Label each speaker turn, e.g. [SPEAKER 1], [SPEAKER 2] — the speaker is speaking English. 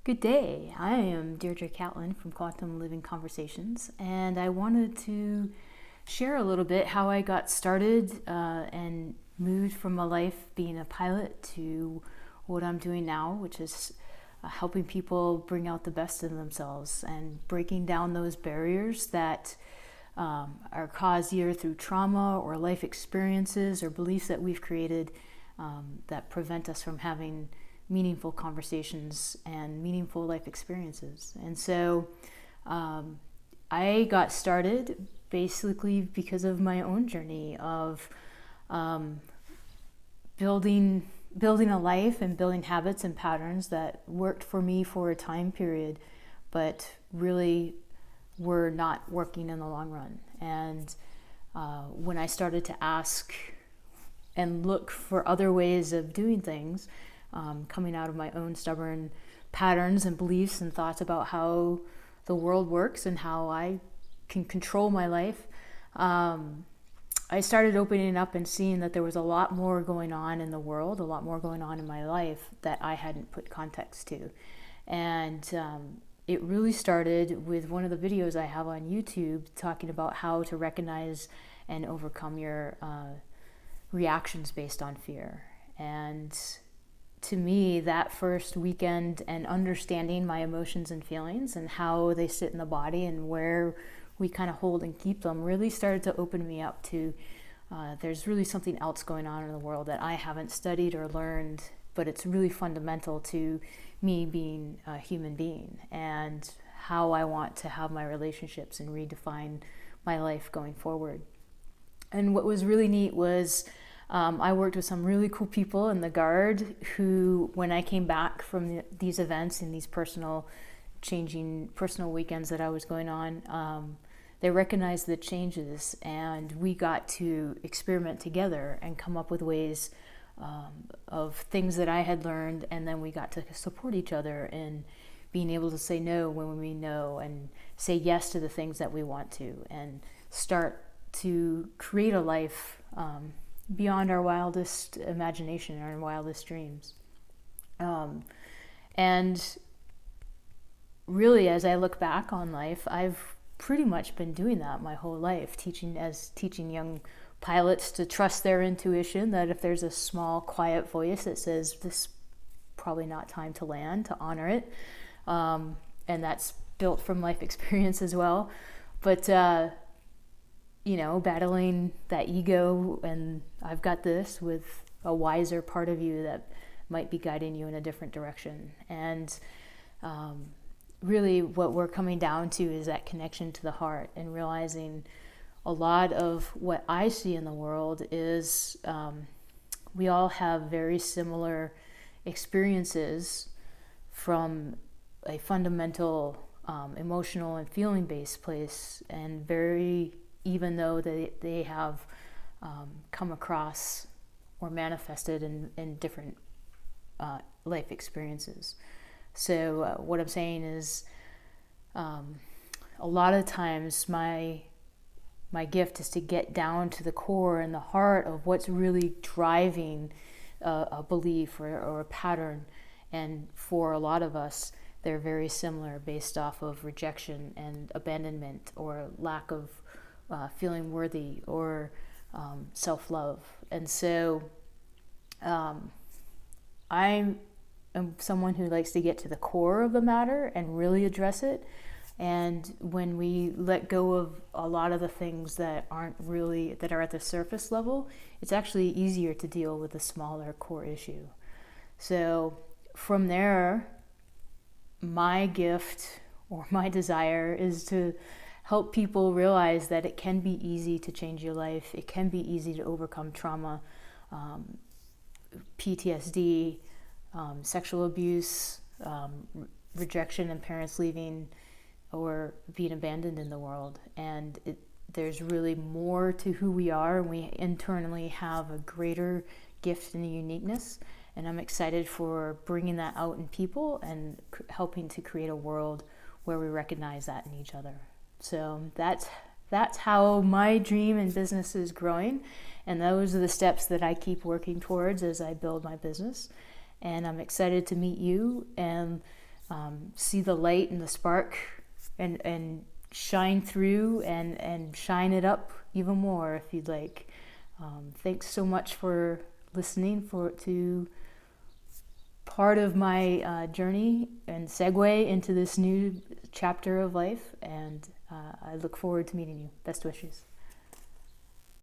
[SPEAKER 1] Good day. I am Deirdre Catlin from Quantum Living Conversations, and I wanted to share a little bit how I got started and moved from a life being a pilot to what I'm doing now, which is helping people bring out the best in themselves and breaking down those barriers that are caused either through trauma or life experiences or beliefs that we've created that prevent us from having meaningful conversations and meaningful life experiences. And so I got started basically because of my own journey of building a life and building habits and patterns that worked for me for a time period, but really were not working in the long run. And when I started to ask and look for other ways of doing things, coming out of my own stubborn patterns and beliefs and thoughts about how the world works and how I can control my life, I started opening up and seeing that there was a lot more going on in the world, a lot more going on in my life that I hadn't put context to. And it really started with one of the videos I have on YouTube talking about how to recognize and overcome your reactions based on fear. And to me, that first weekend and understanding my emotions and feelings and how they sit in the body and where we kind of hold and keep them really started to open me up to there's really something else going on in the world that I haven't studied or learned, but it's really fundamental to me being a human being and how I want to have my relationships and redefine my life going forward. And what was really neat was I worked with some really cool people in the Guard who, when I came back from these events and these personal weekends that I was going on, they recognized the changes, and we got to experiment together and come up with ways of things that I had learned, and then we got to support each other in being able to say no when we know and say yes to the things that we want to and start to create a life beyond our wildest imagination and our wildest dreams. And really, as I look back on life, I've pretty much been doing that my whole life, teaching young pilots to trust their intuition, that if there's a small, quiet voice that says, this is probably not time to land, to honor it. And that's built from life experience as well. But battling that ego and I've got this with a wiser part of you that might be guiding you in a different direction. And really what we're coming down to is that connection to the heart and realizing a lot of what I see in the world is we all have very similar experiences from a fundamental emotional and feeling based place, and even though they have come across or manifested in different life experiences. So what I'm saying is a lot of times my gift is to get down to the core and the heart of what's really driving a belief or a pattern. And for a lot of us, they're very similar based off of rejection and abandonment or lack of feeling worthy or self-love. And so I'm someone who likes to get to the core of the matter and really address it. And when we let go of a lot of the things that are at the surface level, it's actually easier to deal with a smaller core issue. So from there, my gift or my desire is to help people realize that it can be easy to change your life. It can be easy to overcome trauma, PTSD, sexual abuse, rejection and parents leaving or being abandoned in the world. And there's really more to who we are, and we internally have a greater gift and uniqueness. And I'm excited for bringing that out in people and helping to create a world where we recognize that in each other. So that's how my dream and business is growing. And those are the steps that I keep working towards as I build my business. And I'm excited to meet you and see the light and the spark and shine through and shine it up even more if you'd like. Thanks so much for listening to part of my journey and segue into this new chapter of life, and I look forward to meeting you. Best wishes.